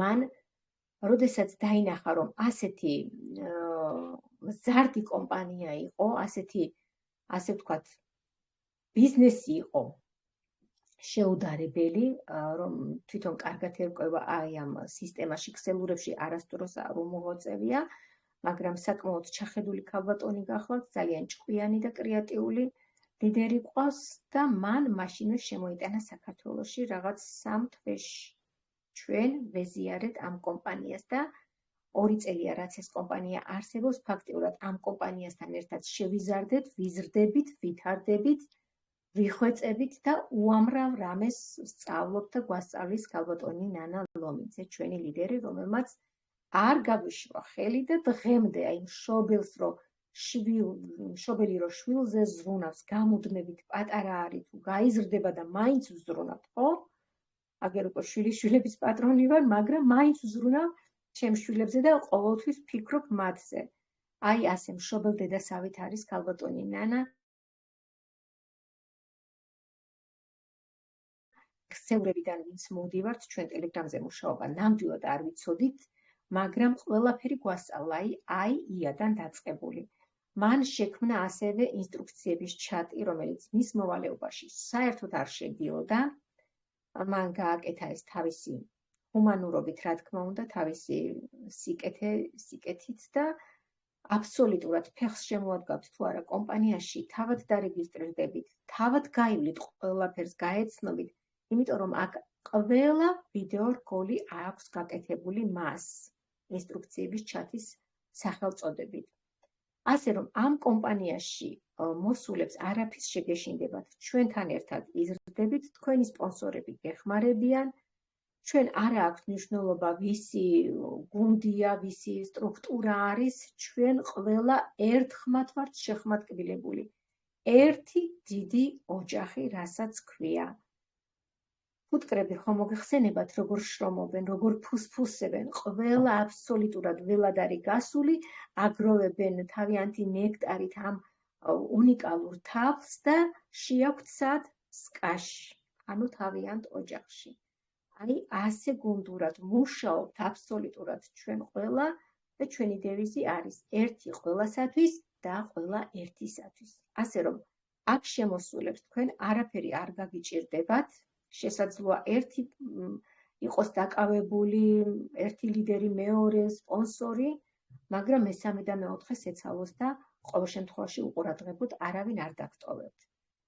მან როდესაც დაინახა, რომ ასეთი მზარდი კომპანია იყო, ასე ვთქვათ, ბიზნესი იყო შეუდარებელი, რომ თვითონ კარგად ერკვევა აი ამ სისტემაში, ქსელურებში არასდროს არ უმოღოწევია, მაგრამ საკმაოდ ჩახედული ქალბატონი გახლავთ, ძალიან ჭკვიანი და კრეატიული ლიდერი ყავს და მან მაშინვე შემოიტანა საქართველოში რაღაც 3 თვეში. ჩვენ ვეზიარეთ ამ კომპანიას და 2 წელია, რაც ეს კომპანია არსებობს, ფაქტიურად ამ კომპანიასთან ერთად შევიზარდეთ, ვიზრდებით, ვითარდებით, ვიხვეწებით და უამრავ რამეს სწავლობთ და გვასწავლის ქალბატონი ნანა ლომიძე, ჩვენი ლიდერი, რომელმაც არ გაგვიშვა ხელი და დღემდე აი მშობელს რო მშობელი რო შვილზე ზრუნავს, გამუდმებით პატარა არის თუ გაიზრდება და მაინც ვზრუნავთ, ხო? აგერ უკვე შვილიშვილების პატრონი ვარ, მაგრამ მაინც ვზრუნავ ჩემ შვილებზე და ყოველთვის ვფიქრობ მათზე. აი ასე მშობელ დედასავით არის ქალბატონი ნანა. ქსელებიდან ვინც მოვდივართ, ჩვენ ტელეგრამზე მუშაობა ნამდვილად არ ვიცოდით, მაგრამ ყველაფერი გვასწავლა აი იადან დაწყებული. მან შექმნა ასევე ინსტრუქციების ჩატი, რომელიც მის მოვალეობაში საერთოდ არ შედიოდა. მან გააკეთა ეს თავისი ჰუმანურობით, რა თქმა უნდა, თავისი სიკეთით და აბსოლუტურად ფეხს შემოადგავთ თუ არა კომპანიაში, თავად დარეგისტრირდებით, თავად გაივლით ყველაფერს, გაეცნობით, იმიტომ რომ აქ ყველა ვიდეო რგოლი აქვს გაკეთებული მას ინსტრუქციების ჩატის სახელწოდებით. ასე რომ ამ კომპანიაში მოსულებს არაფრის შეგეშინდებათ, ჩვენთან ერთად იზრდებით, თქვენი სპონსორები გეხმარებიან, ჩვენ არ აქვს მნიშვნელობა ვისი გუნდია, ვისი სტრუქტურა არის, ჩვენ ყველა ერთხმად ვართ შეხმატკბილებული. ერთი დიდი ოჯახი, რასაც ქვია. ფუტკრები ხომ მოგეხსენებათ, როგორ შრომობენ, როგორ ფუსფუსებენ, ყველა აბსოლუტურად ველად არის გასული, აგროვებენ თავიანთი ნექტარით ამ უნიკალურ თავს და შეაქვთ სკაში, ანუ თავიანთ ოჯახში. აი, ასე გუნდურად მუშაობთ აბსოლუტურად ჩვენ ყველა და ჩვენი დევიზი არის ერთი ყველასათვის და ყველა ერთისათვის. ასე რომ, აქ შემოსულებს თქვენ არაფერი არ გაგიჭირდებათ, შესაძლოა ერთი იყოს დაკავებული, ერთი ლიდერი, მეორე, სპონსორი, მაგრამ მესამე და მეოთხე ეცალოს და ყოველ შემთხვევაში უყურადღებოდ არავინ არ დაგტოვებთ.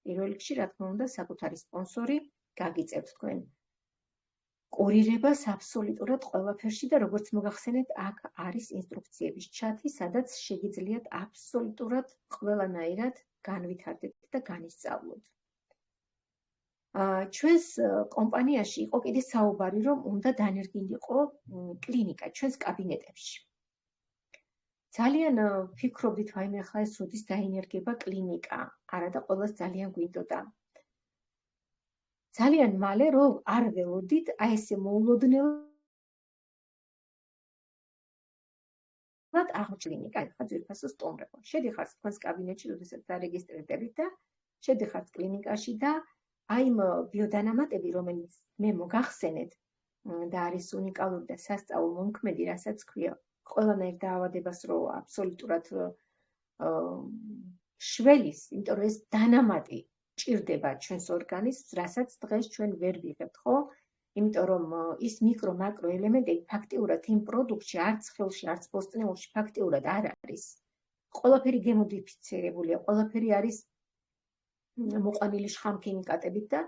პირველ რიგში, რა თქმა უნდა, საკუთარი სპონსორი გაგიწევთ თქვენ კურირებას აბსოლუტურად ყველაფერში და როგორც მოგახსენეთ, აქ არის ინსტრუქციების ჩათი, სადაც შეგიძლიათ აბსოლუტურად ყველანაირად განვითარდეთ და განისწავლოთ. ჩვენს კომპანიაში იყო კიდე საუბარი, რომ უნდა დანერგილიყო კლინიკა ჩვენს კაბინეტებში. ძალიან ფიქრობდით, ვაიმე ახლა ეს როდის დაინერგება კლინიკა, არა და ყველას ძალიან გვინდოდა. ძალიან მალე, რომ არ ველოდით, აი ესე მოულოდნელად აღჭრინიკა, ხა ძვირფასო სტუმრება. შედიხართ თქვენს კაბინეტში, როდესაც დარეგისტრირდებით და შედიხართ კლინიკაში და აი იმ ბიოდანამატები, რომელიც მე მოგახსენეთ და არის უნიკალური და სასწავლო მომქმედი, რასაც ქვია, ყველანაირ დაავადებას რო აბსოლუტურად შველის, იმიტომ რომ ეს დანამატი ჭირდება ჩვენს ორგანიზმს, რასაც დღეს ჩვენ ვერ ვიღებთ, ხო? იმიტომ რომ ის მიკრო-მაკრო ელემენტები ფაქტიურად იმ პროდუქტში, არც ხელში, არც ბოსტნეულში ფაქტიურად არ არის. ყველაფერი გემოდიფიცირებულია, ყველაფერი არის მოყვანილი შხამქიმიკატებით და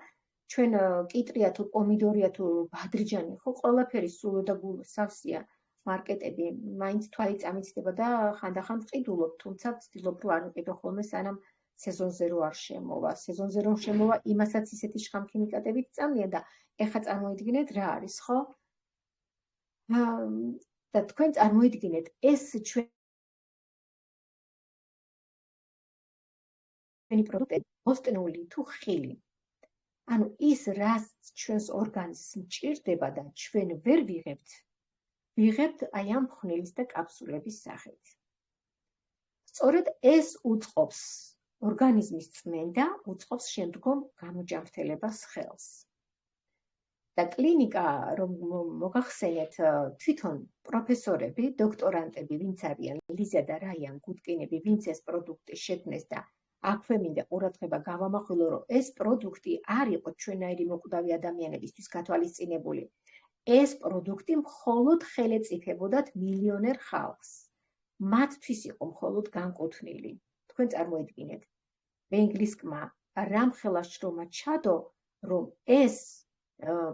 ჩვენ კიტრია თუ პომიდორია თუ ბადრიჯანი, ხო, ყველაფერი სულო და გულო სავსეა. მარკეტები მაინც თვალი წამიცდება და ხანდახან ვყიდულობ, თუმცა ვცდილობ რომ არ ვიყიდო ხოლმე სანამ სეზონზე რო არ შემოვა. სეზონზე რომ შემოვა, იმასაც ისეთი შხამქიმიკატებით წამლიან და ეხა წარმოიდგინეთ რა არის, ხო? და თქვენ წარმოიდგინეთ, ეს ჩვენი პროდუქტები, ბოსტნეული თუ ხილი. ანუ ის რაც ჩვენს ორგანიზმს ჭირდება და ჩვენ ვერ ვიღებთ, ვიღებთ აი ამ ხვნილის და კაფსულების სახით. სწორედ ეს უწყობს ორგანიზმის წმენდა, უწყობს შემდგომ გამოჯანმრთელებას ხელს. და კლინიკა, რომ მოგახსენეთ, თვითონ პროფესორები, დოქტორანტები, ვინც არიან ლიზა და რაიან გუდკინები, ვინც ეს პროდუქტი შექმნეს და აქვე მინდა ყურადღება გავამახვილო, რომ ეს პროდუქტი არ იყო ჩვენაირი მოკვდავი ადამიანებისთვის გათვალისწინებული. ეს პროდუქტი მხოლოდ ხელეწიფებოდათ მილიონერ ხალხს. მათთვის იყო მხოლოდ განკუთვნილი. თქვენ წარმოიდგინეთ, ვენგლისკმა რამ ხელაშრომა ჩადო, რომ ეს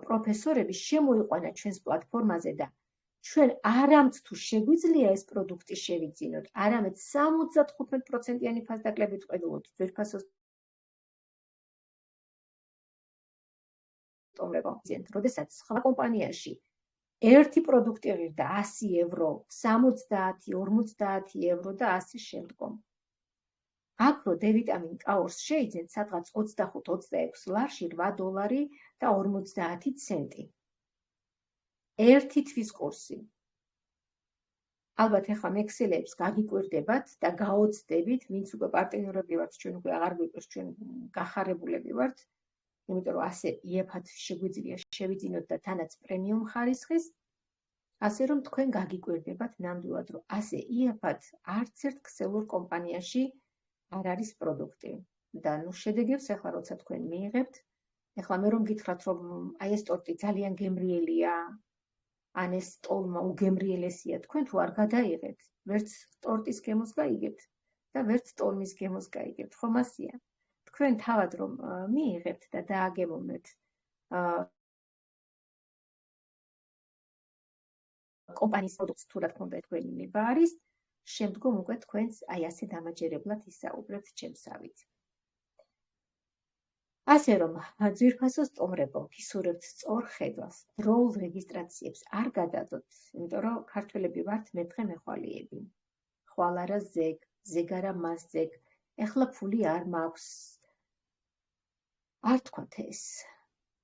პროფესორები შემოიყვანა ჩვენს პლატფორმაზე და ჩვენ არამც თუ შეგვიძლია ეს პროდუქტი შევიძინოთ, არამედ 75%-იანი ფასდაკლებით ვყიდულობთ ძვირფასო სტუმრება. როდესაც სხვა კომპანიაში ერთი პროდუქტი ღირდა 100 ევრო, 70, 50 ევრო და ასე შემდგომ. აქ რო დ-ვიტამინ კაურს შეიძენთ სადღაც 25-26 ლარში $8 და 50 ცენტი. ერთი თვის კურსი. ალბათ ეხლა მექსელებს გაგიკვირდებათ და გაოცდებით, ვინც უკვე პარტნიორები ვართ, ჩვენ უკვე აღარ გვიკვირს, ჩვენ გახარებულები ვართ, იმიტომ რომ ასე იაფად შეგვიძლია შევიძინოთ და თანაც პრემიუმ ხარისხის, ასე რომ თქვენ გაგიკვირდებათ ნამდვილად, რომ ასე იაფად არც ერთ ქსელურ კომპანიაში არ არის პროდუქტი. და ნუ შედეგებს ახლა როცა თქვენ მიიღებთ, ახლა მე რომ გითხრათ, რომ აი ეს ტორტი ძალიან გემრიელია, ან ეს ტოლმა უგემრიელესია, თქვენ თუ არ გადაიღებთ, ვერც ტორტის გემოს გაიგებთ და ვერც ტოლმის გემოს გაიგებთ, ხომ ასეა? თქვენ თავად რომ მიიღებთ და დააგემოვნეთ კომპანიის პროდუქტს, თუ რა თქმა უნდა თქვენი ნება არის, შემდგომ უკვე თქვენს აი ასე დამაჯერებლად ისაუბრებთ ჩემსავით. ასე რომ, ძვირფასო სტუმრებო, გისურვებთ სწორ ხედვას, დროულ რეგისტრაციებს არ გადადოთ, იმიტომ რომ ქართველები ვართ მეთხე მეხვალიები. ხვალ არა ზეგ, ზეგ არა მას ზეგ, ეხლა ფული არ მაქვს. არ თქვათ ეს.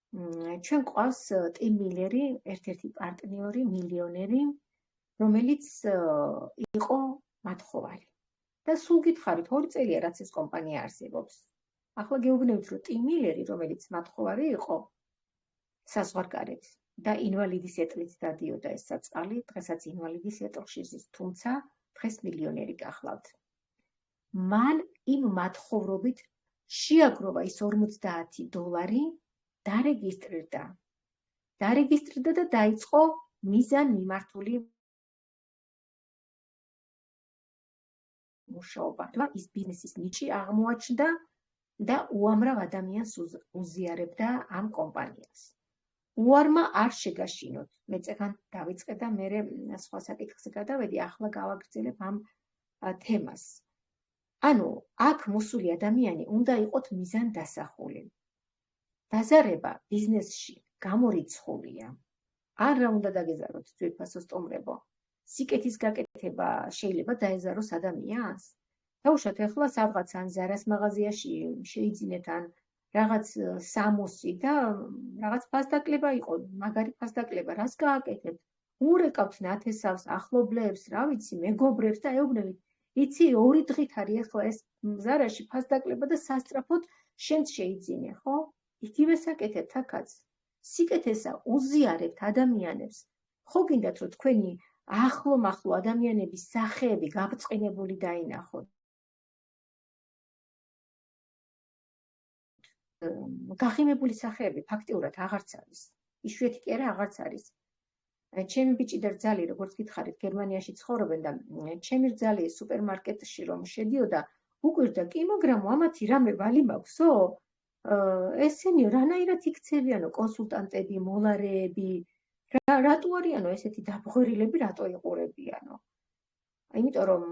ჩვენ ყავს ტიმ მილერი, ერთ-ერთი პარტნიორი, მილიონერი, რომელიც იყო მათხოვარი. და სულ გითხარით, 2 წელია რაც ეს კომპანია არსებობს. ახლა გეუბნებით, რომ ტიმ მილერი, რომელიც მათხოვარი იყო, საზღვარგარეთ და ინვალიდის ეტლით დადიოდა ეს საწყალი, დღესაც ინვალიდის ეტლში ზის, თუმცა დღეს მილიონერი გახლავთ. მან იმ მათხოვრობით შეაგროვა ის $50 დარეგისტრირდა და დაიწყო მიზან მიმართული მუშაობა. ის ბიზნესის ნიჭი აღმოაჩნდა და უამრავ ადამიანს უზიარებდა ამ კომპანიას. უარმა არ შეგაშინოთ. მე წეგან დავიწყე და მე სხვა საკითხზე გადავედი, ახლა გავაგრძელებ ამ თემას. ანუ აქ მოსული ადამიანი უნდა იყოთ მიზან დასახული. დაზარება ბიზნესში გამორიცხულია. არ რა უნდა დაგეზაროთ ძვირფასო სტუმრებო. სიკეთის გაკეთება შეიძლება დაეზაროს ადამიანს. დაუშვათ ახლა სადღაც ან ზარას მაღაზიაში შეიძინეთ ან რაღაც სამოსი და რაღაც ფასდაკლება იყო, მაგარი ფასდაკლება, რას გააკეთებთ? ურეკავთ ნათესავს, ახლობლებს, რა ვიცი, მეგობრებს და ეუბნებით. იცი 2 დღით არის ახლა ეს ზარაში ფასდაკლება და სასწრაფოდ შენც შეიძინე, ხო? იგივე საკეთებთ აქაც. სიკეთესა უზიარებთ ადამიანებს. ხო გინდათ რომ თქვენი ახლო ადამიანების სახეები გაბრწყინებული დაინახოთ. გახიმებული სახეები ფაქტიურად აღარც არის. იშვიათი კი არა აღარც არის. ჩემი ბიჭი და რძალი, როგორც გითხარით, გერმანიაში ცხოვრობენ და ჩემი რძალი სუპერმარკეტში რომ შედიოდა, უკვირდა კი, მაგრამ ამათი რამე ვალი მაქვსო? ესენი რანაირად იქცევიანო კონსულტანტები, მოლარეები, რატო არიანო ესეთი დაბღვერილები, რატო იყურებიანო? იმიტომ რომ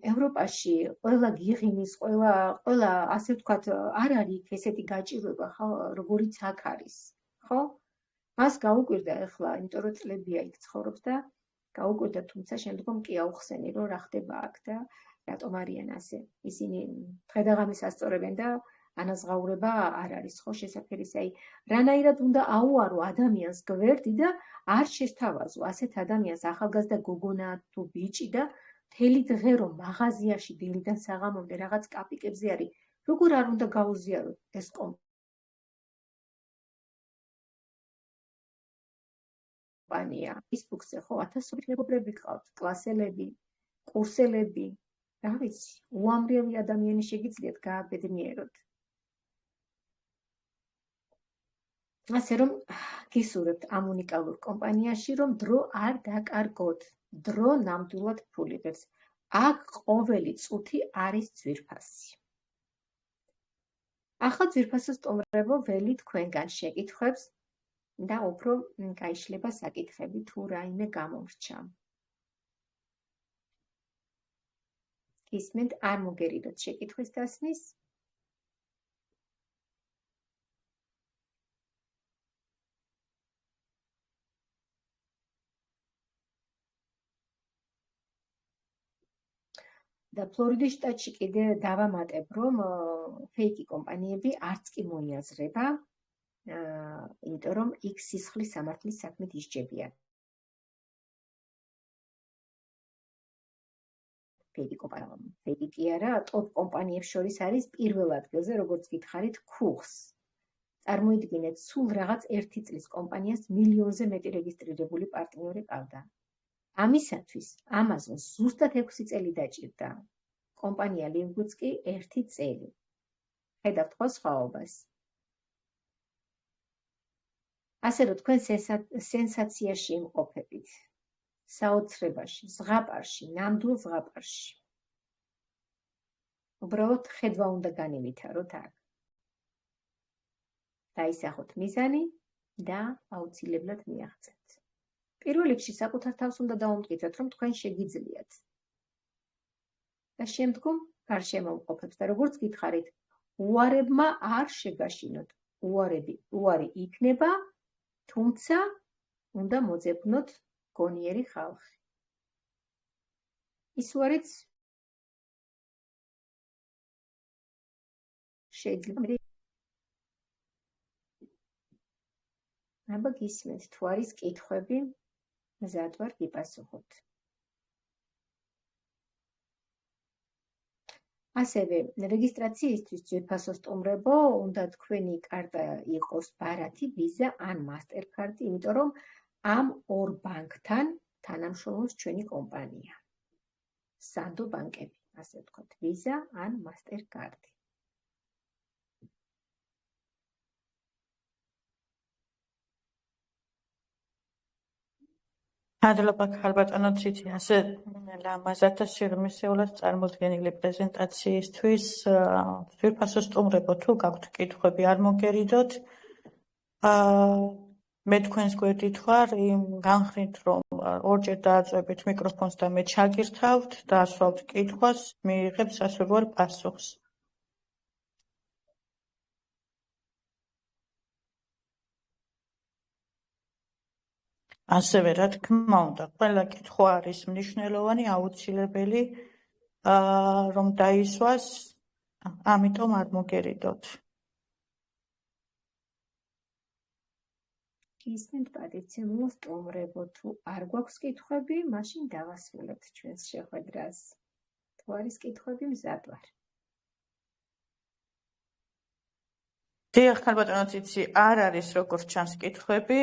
ევროპაში ყველა გიღიმის, ყველა ასე ვთქვათ, არ არის ესეთი გაჭირვება, როგორიც აქ არის, ხო? მას გაუკვირდა ახლა, იმიტომ რომ წლებია იქ ცხოვრობს და გაუკვირდა, თუმცა შემდგომ კი აუხსენი, რომ რა ხდება აქ და რატომ არიან ასე. ისინი დღე-დაღამის ასწორებენ და ანაზღაურება არ არის, ხო, შესაფერის, აი, რანაირად უნდა აუარო ადამიანს გვერდი და არ შესთავაზო ასეთ ადამიანს, ახალგაზრდა გოგონა თუ ბიჭი და მთელი დღე რომ მაღაზიაში დილიდან საღამომდე რაღაც კაპიკებზე არის, როგორ არ უნდა გაუზიაროთ ეს კომპანია. ფეისბუქზე ხო ათასობით მეგობრები გყავთ, კლასელები, კურსელები, რა ვიცი, უამრავი ადამიანი შეგიძლიათ გააბედნიეროთ. ასე რომ გისურვებთ ამ უნიკალურ კომპანიაში, რომ დრო არ დაკარგოთ. დრო ნამდვილად ფულიდებს. აქ ყოველი წუთი არის ძვირფასი. ახლა ძვირფასო სტუმრებო, ველი თქვენგან შეკითხვებს და უფრო გაიშლება საკითხები თუ რაიმე გამომრჩა. გისმენთ, არ მოგერიდოთ შეკითხვის დასმის. და ფლორიდის შტატში კიდე დავამატებ, რომ ფეიკი კომპანიები არც კი მოიაზრება, იმიტომ რომ იქ სისხლის სამართლის საქმით ისჯებიან. ფეიკი კი არა, ტოპ კომპანიებს შორის არის პირველ ადგილზე, როგორც გითხარით, Cox. წარმოიდგინეთ, სულ რაღაც 1 წლის კომპანიას მილიონზე მეტი რეგისტრირებული პარტნიორი ყავდა. ამისათვის Amazon ზუსტად 6 წელი დაჭირდა. კომპანია Livgoods კი 1 წელი. ხედავთ ხო სხვაობას? ასე რომ თქვენ სენსაციაში იმყოფებით. საოცრებაში, ზღაპარში, ნამდვილ ზღაპარში. უბრალოდ ხედვა უნდა განივითაროთ აქ. დაისახოთ მიზანი და აუცილებლად მიაღწევთ. პირველ რიგში საკუთარ თავს უნდა დაუმტკიცოთ, რომ თქვენ შეგიძლიათ. და შემდგომ გარშემოუყოფებს და როგორც გითხარით, უარებმა არ შეგაშინოთ. უარი იქნება, თუმცა უნდა მოძებნოთ გონიერი ხალხი. ის უარიც შეიძლება აბა გისმენთ, თუ არის კითხვები, მზად ვარ გიპასუხოთ. ასევე რეგისტრაციისთვის ძვირფასო სტუმრებო, უნდა თქვენი კარტა იყოს ბარათი, ვიზა ან მასტერკარდი, იმიტომ რომ ამ ორ ბანკთან თანამშრომლობს ჩვენი კომპანია. სანდო ბანკები, ასე ვთქვათ, ვიზა ან მასტერკარდი. მადლობა ქალბატონო ციცი, ასე ლამაზად და სიღრმისეულად წარმოდგენილი პრეზენტაციისთვის. ძვირფასო სტუმრებო, თუ გაქვთ კითხვები, არ მოგერიდოთ. მე თქვენს გვერდით ვარ, იმ განხრით, რომ ორჯერ დააწვევით მიკროფონს და მე ჩაგირთავთ, დაასვავთ კითხვას, მიიღებ სასურველ პასუხს. ასევე, რა თქმა უნდა, ყველა კითხვა არის მნიშვნელოვანი, აუცილებელი, რომ დაისვას, ამიტომ არ მოგერიდოთ. გისმენთ პატიცემულო სტუმრებო, თუ არ გვაქვს კითხვები, მაშინ დავასრულებთ ჩვენს შეხვედრას. თუ არის კითხვები, მზად ვარ. დიახ, ქალბატონო ციცი, არ არის როგორც ჩანს კითხვები,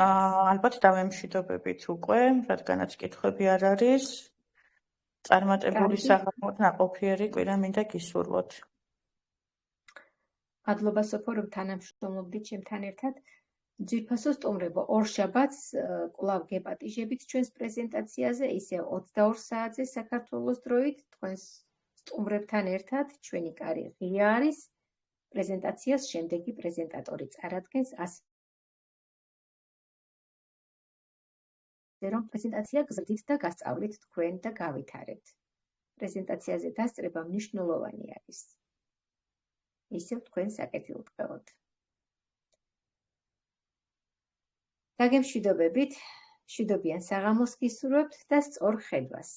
ალბათ დავემშვიდობებით უკვე, რადგანაც კითხვები არ არის. წარმატებული საღამოთ, ნაყოფიერი კვირა მინდა გისურვოთ. მადლობა სოფო, რომ თანამშრომლობდით ჩემთან ერთად. ძვირფასო სტუმრებო, ორშაბათს კვლავ გეპატიჟებით ჩვენს პრეზენტაციაზე, ისე 22 საათზე საქართველოს დროით, თქვენს სტუმრებთან ერთად, ჩვენი კარი ღია არის. პრეზენტაციას შემდეგი პრეზენტატორი წარადგენს, ასე რომ პრეზენტაცია გზრდით და გასწავლით თქვენ და გავითარებთ. პრეზენტაციაზე დასწრება მნიშვნელოვანი არის. ისევ თქვენ საკეთილდღეოდ. დაგემშვიდობებით, მშვიდობიან საღამოს გისურვებთ და სწორ ხედვას.